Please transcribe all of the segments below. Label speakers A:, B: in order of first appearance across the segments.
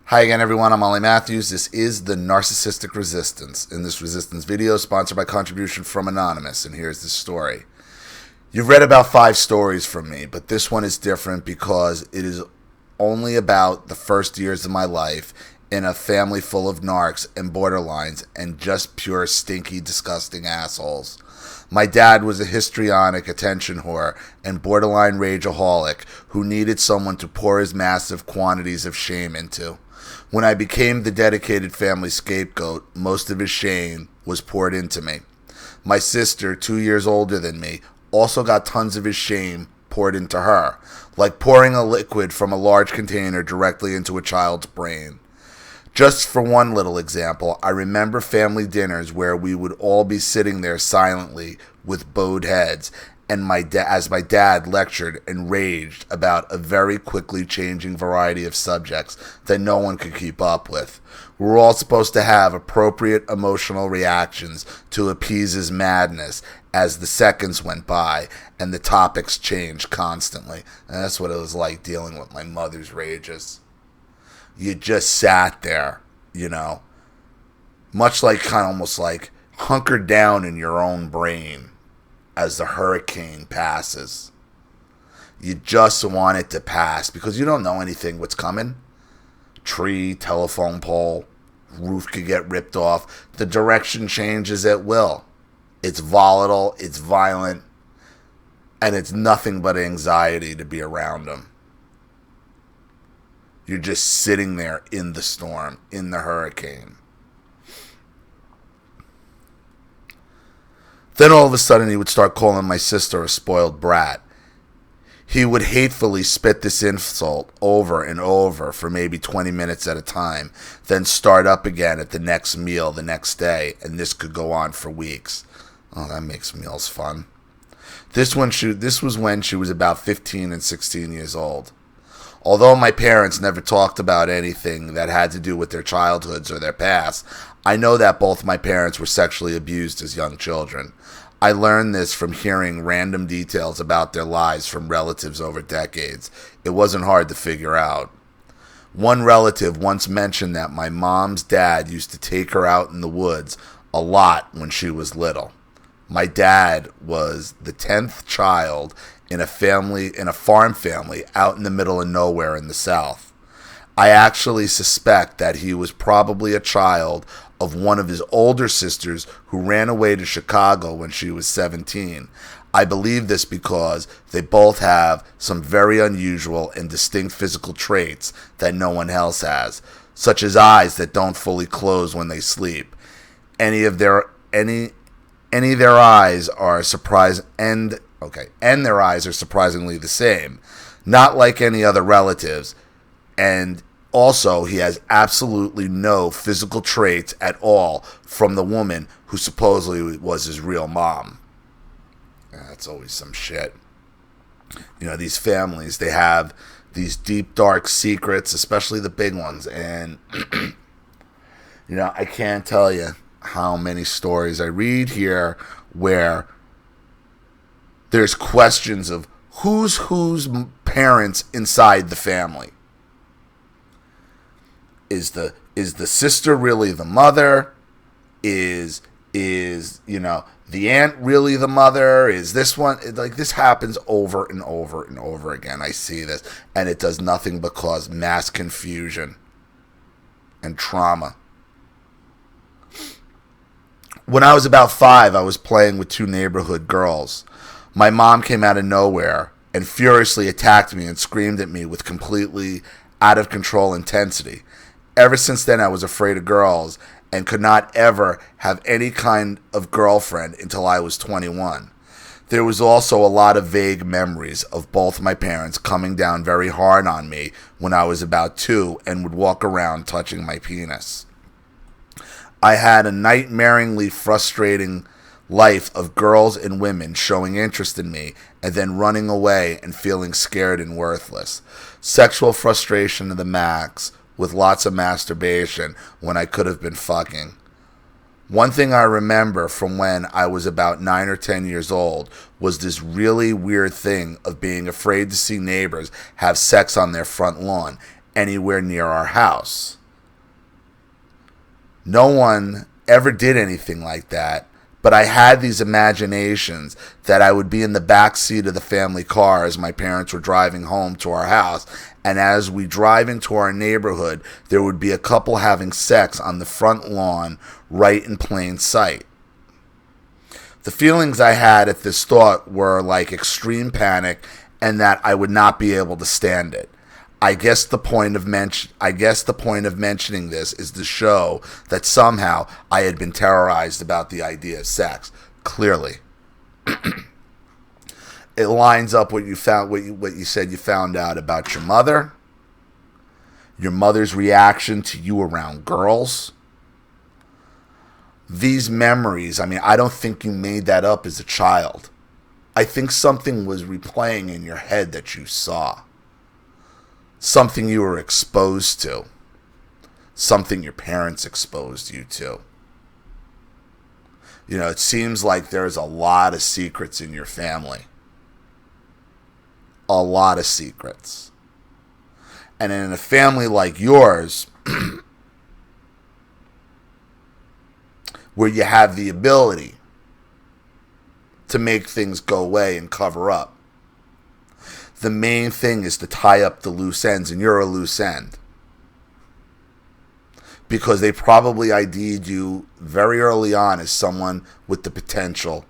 A: Hi again, everyone. I'm Ollie Matthews. This is the Narcissistic Resistance. In this resistance video, sponsored by contribution from Anonymous, and here's the story. You've read about 5 stories from me, but this one is different because it is only about the first years of my life in a family full of narcs and borderlines and just pure stinky, disgusting assholes. My dad was a histrionic attention whore and borderline rageaholic who needed someone to pour his massive quantities of shame into. When I became the dedicated family scapegoat, most of his shame was poured into me. My sister, 2 years older than me, also got tons of his shame poured into her, like pouring a liquid from a large container directly into a child's brain. Just for one little example, I remember family dinners where we would all be sitting there silently with bowed heads, and as my dad lectured and raged about a very quickly changing variety of subjects that no one could keep up with. We were all supposed to have appropriate emotional reactions to appease his madness as the seconds went by and the topics changed constantly. And that's what it was like dealing with my mother's rages. You just sat there, much like kind of almost like hunkered down in your own brain as the hurricane passes. You just want it to pass because you don't know anything what's coming. Tree, telephone pole, roof could get ripped off. The direction changes at will. It's volatile, it's violent, and it's nothing but anxiety to be around them. You're just sitting there in the storm, in the hurricane. Then all of a sudden he would start calling my sister a spoiled brat. He would hatefully spit this insult over and over for maybe 20 minutes at a time, then start up again at the next meal the next day, and this could go on for weeks. Oh, that makes meals fun. This was when she was about 15 and 16 years old. Although my parents never talked about anything that had to do with their childhoods or their past, I know that both my parents were sexually abused as young children. I learned this from hearing random details about their lives from relatives over decades. It wasn't hard to figure out. One relative once mentioned that my mom's dad used to take her out in the woods a lot when she was little. My dad was the 10th child in a farm family out in the middle of nowhere in the South. I actually suspect that he was probably a child of one of his older sisters who ran away to Chicago when she was 17. I believe this because they both have some very unusual and distinct physical traits that no one else has, such as eyes that don't fully close when they sleep. Any of their eyes are and their eyes are surprisingly the same, not like any other relatives, and also he has absolutely no physical traits at all from the woman who supposedly was his real mom. That's always some shit. These families, they have these deep, dark secrets, especially the big ones, and I can't tell you how many stories I read here where there's questions of whose parents inside the family. Is the sister really the mother? Is the aunt really the mother? Is this one this happens over and over and over again. I see this, and it does nothing but cause mass confusion and trauma. When I was about 5, I was playing with 2 neighborhood girls. My mom came out of nowhere and furiously attacked me and screamed at me with completely out of control intensity. Ever since then, I was afraid of girls and could not ever have any kind of girlfriend until I was 21. There was also a lot of vague memories of both my parents coming down very hard on me when I was about 2 and would walk around touching my penis. I had a nightmaringly frustrating life of girls and women showing interest in me and then running away and feeling scared and worthless. Sexual frustration to the max with lots of masturbation when I could have been fucking. One thing I remember from when I was about 9 or 10 years old was this really weird thing of being afraid to see neighbors have sex on their front lawn anywhere near our house. No one ever did anything like that, but I had these imaginations that I would be in the back seat of the family car as my parents were driving home to our house, and as we drive into our neighborhood, there would be a couple having sex on the front lawn right in plain sight. The feelings I had at this thought were like extreme panic and that I would not be able to stand it. I guess the point of mentioning this is to show that somehow I had been terrorized about the idea of sex. Clearly, it lines up what you said you found out about your mother's reaction to you around girls. These memories, I don't think you made that up as a child. I think something was replaying in your head that you saw. Something you were exposed to. Something your parents exposed you to. It seems like there's a lot of secrets in your family. A lot of secrets. And in a family like yours, where you have the ability to make things go away and cover up, the main thing is to tie up the loose ends, and you're a loose end. Because they probably ID'd you very early on as someone with the potential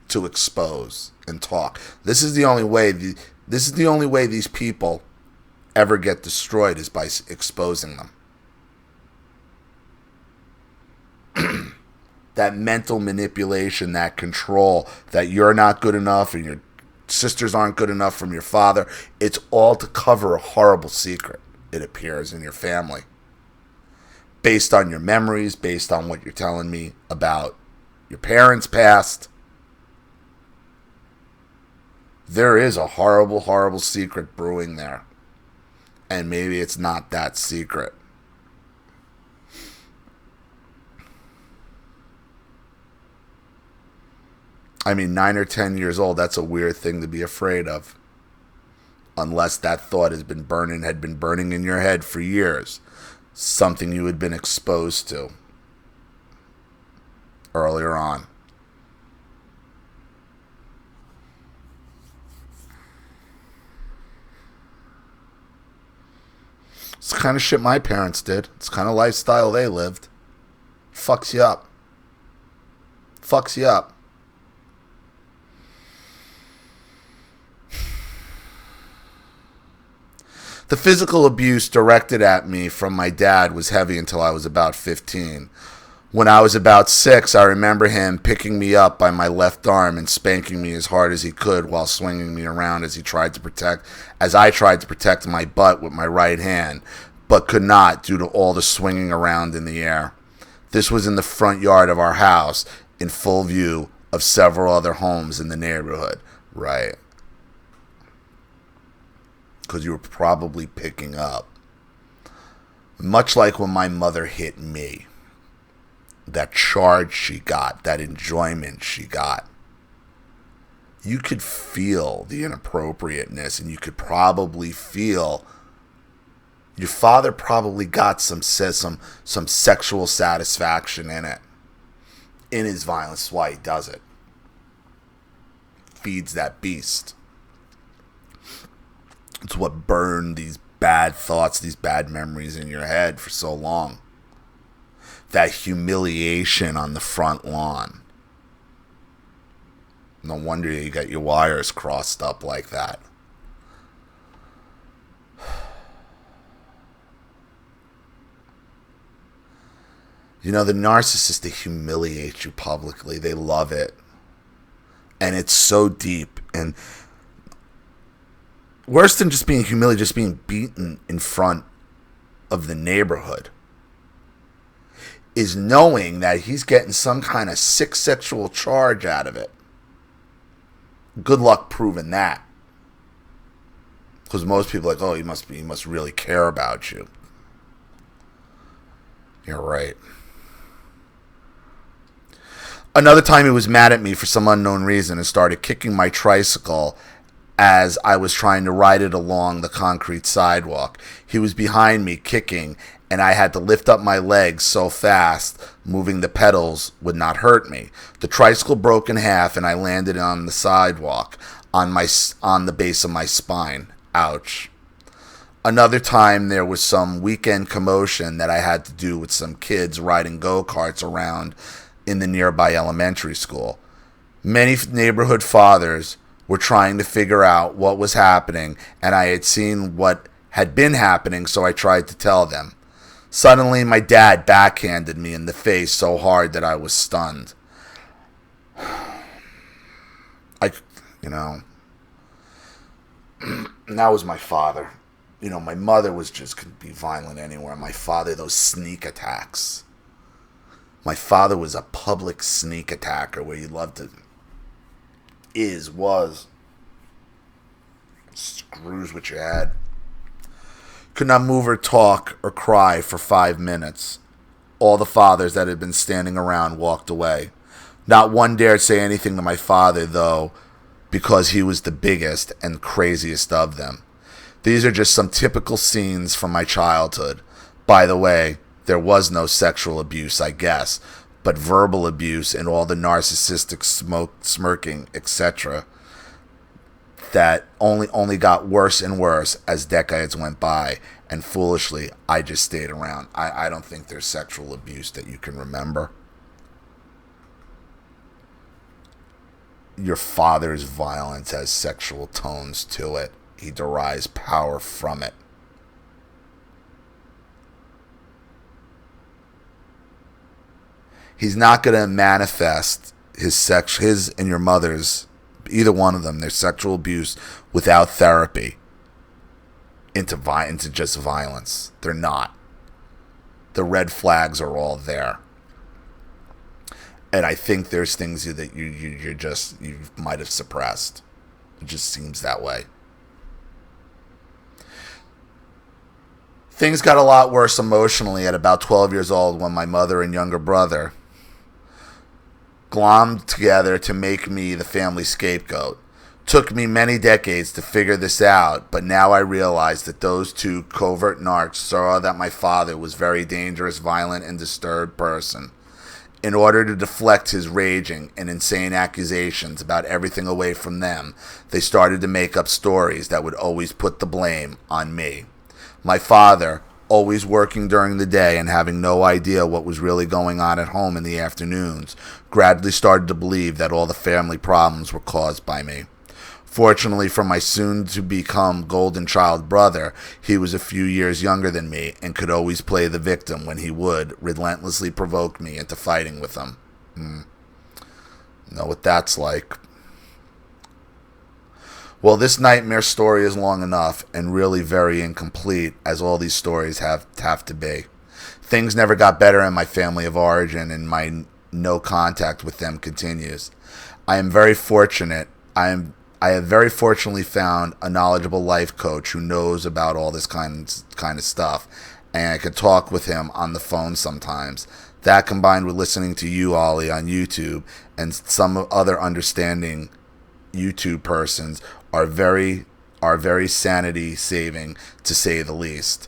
A: to expose and talk. This is the only way these people ever get destroyed, is by exposing them. That mental manipulation, that control, that you're not good enough and your sisters aren't good enough from your father, it's all to cover a horrible secret, it appears, in your family. Based on your memories, based on what you're telling me about your parents' past, there is a horrible, horrible secret brewing there. And maybe it's not that secret. 9 or 10 years old, that's a weird thing to be afraid of. Unless that thought had been burning in your head for years. Something you had been exposed to earlier on. It's the kind of shit my parents did. It's the kind of lifestyle they lived. Fucks you up. Fucks you up. The physical abuse directed at me from my dad was heavy until I was about 15. When I was about 6, I remember him picking me up by my left arm and spanking me as hard as he could while swinging me around as I tried to protect my butt with my right hand, but could not due to all the swinging around in the air. This was in the front yard of our house, in full view of several other homes in the neighborhood. Right. Because you were probably picking up. Much like when my mother hit me. That charge she got, that enjoyment she got. You could feel the inappropriateness, and you could probably feel your father probably got some sexual satisfaction in it. In his violence. Why he does it. Feeds that beast. It's what burned these bad thoughts, these bad memories in your head for so long. That humiliation on the front lawn. No wonder you got your wires crossed up like that. The narcissist, they humiliate you publicly. They love it. And it's so deep. And worse than just being humiliated, just being beaten in front of the neighborhood, is knowing that he's getting some kind of sick sexual charge out of it. Good luck proving that. Because most people are like, oh, he must really care about you. You're right. Another time he was mad at me for some unknown reason and started kicking my tricycle as I was trying to ride it along the concrete sidewalk. He was behind me, kicking, and I had to lift up my legs so fast, moving the pedals would not hurt me. The tricycle broke in half, and I landed on the sidewalk on the base of my spine. Ouch. Another time, there was some weekend commotion that I had to do with some kids riding go-karts around in the nearby elementary school. Many neighborhood fathers were trying to figure out what was happening, and I had seen what had been happening, so I tried to tell them. Suddenly, my dad backhanded me in the face so hard that I was stunned. And that was my father. My mother was just could be violent anywhere. My father, those sneak attacks. My father was a public sneak attacker where you loved to... was. Screws what you had. Could not move or talk or cry for 5 minutes. All the fathers that had been standing around walked away. Not one dared say anything to my father, though, because he was the biggest and craziest of them. These are just some typical scenes from my childhood. By the way, there was no sexual abuse, I guess, but verbal abuse and all the narcissistic smirking, etc. that only got worse and worse as decades went by, and foolishly, I just stayed around. I don't think there's sexual abuse that you can remember. Your father's violence has sexual tones to it. He derives power from it. He's not going to manifest his and your mother's, either one of them, their sexual abuse without therapy into just violence. They're not. The red flags are all there. And I think there's things that you might have suppressed. It just seems that way. Things got a lot worse emotionally at about 12 years old when my mother and younger brother glommed together to make me the family scapegoat. Took me many decades to figure this out, but now I realize that those two covert narcs saw that my father was a very dangerous, violent, and disturbed person. In order to deflect his raging and insane accusations about everything away from them, they started to make up stories that would always put the blame on me. My father, always working during the day and having no idea what was really going on at home in the afternoons, gradually started to believe that all the family problems were caused by me. Fortunately for my soon-to-become golden child brother, he was a few years younger than me and could always play the victim when he would relentlessly provoke me into fighting with him. Know what that's like. Well, this nightmare story is long enough and really very incomplete, as all these stories have to be. Things never got better in my family of origin, and my no contact with them continues. I have very fortunately found a knowledgeable life coach who knows about all this kind of stuff, and I could talk with him on the phone sometimes. That, combined with listening to you, Ollie, on YouTube, and some other understanding YouTube persons, are very sanity saving, to say the least.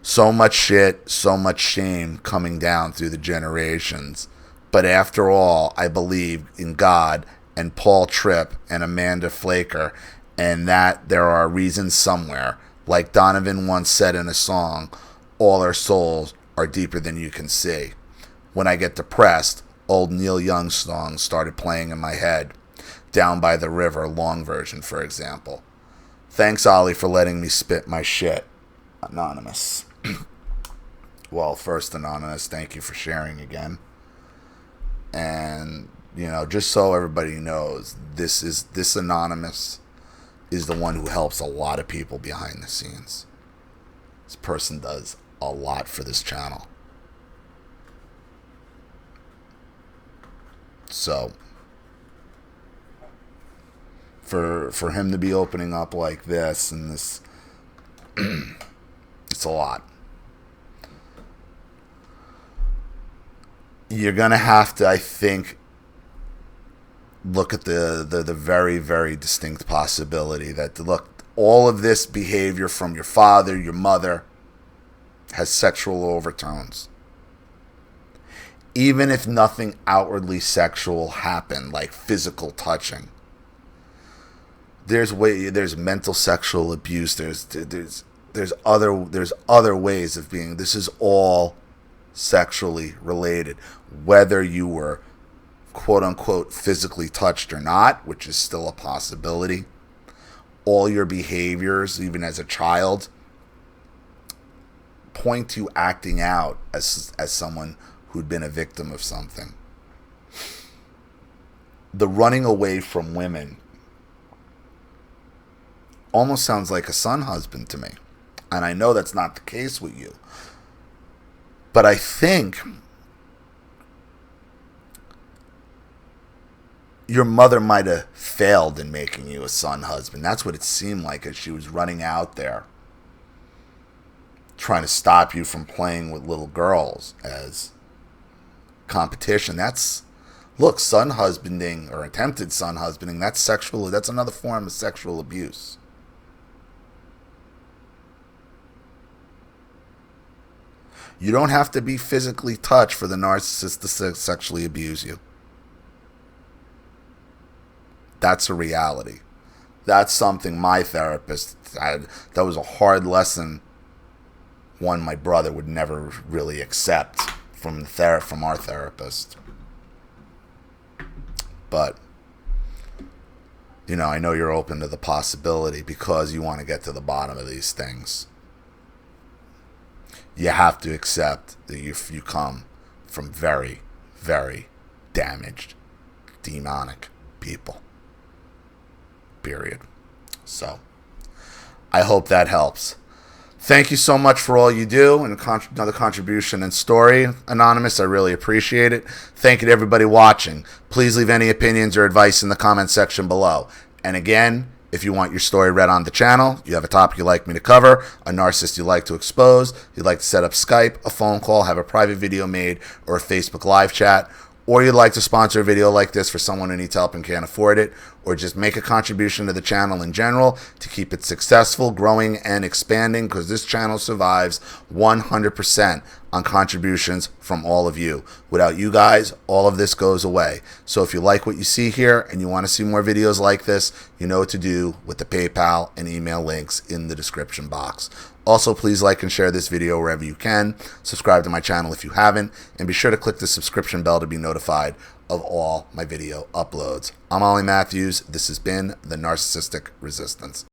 A: So much shit, so much shame coming down through the generations. But after all, I believe in God and Paul Tripp and Amanda Flaker, and that there are reasons somewhere. Like Donovan once said in a song, all our souls are deeper than you can see. When I get depressed, old Neil Young songs started playing in my head. Down by the River, long version, for example. Thanks, Ollie, for letting me spit my shit. Anonymous. Well, first, Anonymous, thank you for sharing again. And, just so everybody knows, this Anonymous is the one who helps a lot of people behind the scenes. This person does a lot for this channel. So, for him to be opening up like this, and this, it's a lot. You're going to have to, I think, look at the very, very distinct possibility that, look, all of this behavior from your father, your mother, has sexual overtones. Even if nothing outwardly sexual happened, like physical touching, there's mental sexual abuse. There's other ways of being. This is all sexually related, whether you were quote unquote physically touched or not, which is still a possibility. All your behaviors, even as a child, point to acting out as someone who'd been a victim of something. The running away from women almost sounds like a son husband to me. And I know that's not the case with you. But I think your mother might have failed in making you a son husband. That's what it seemed like as she was running out there, trying to stop you from playing with little girls as competition. Look, son husbanding or attempted son husbanding, that's another form of sexual abuse. You don't have to be physically touched for the narcissist to sexually abuse you. That's a reality. That's something my therapist had. That was a hard lesson, one my brother would never really accept from our therapist. But, I know you're open to the possibility because you want to get to the bottom of these things. You have to accept that you come from very, very damaged, demonic people. Period. So, I hope that helps. Thank you so much for all you do and another contribution and story, Anonymous. I really appreciate it. Thank you to everybody watching. Please leave any opinions or advice in the comment section below. And again, if you want your story read on the channel, you have a topic you'd like me to cover, a narcissist you'd like to expose, you'd like to set up Skype, a phone call, have a private video made, or a Facebook live chat, or you'd like to sponsor a video like this for someone who needs help and can't afford it, or just make a contribution to the channel in general to keep it successful, growing, and expanding, because this channel survives 100% on contributions from all of you. Without you guys, all of this goes away. So if you like what you see here and you want to see more videos like this, you know what to do with the PayPal and email links in the description box. Also, please like and share this video wherever you can. Subscribe to my channel if you haven't, and be sure to click the subscription bell to be notified of all my video uploads. I'm Ollie Matthews. This has been The Narcissistic Resistance.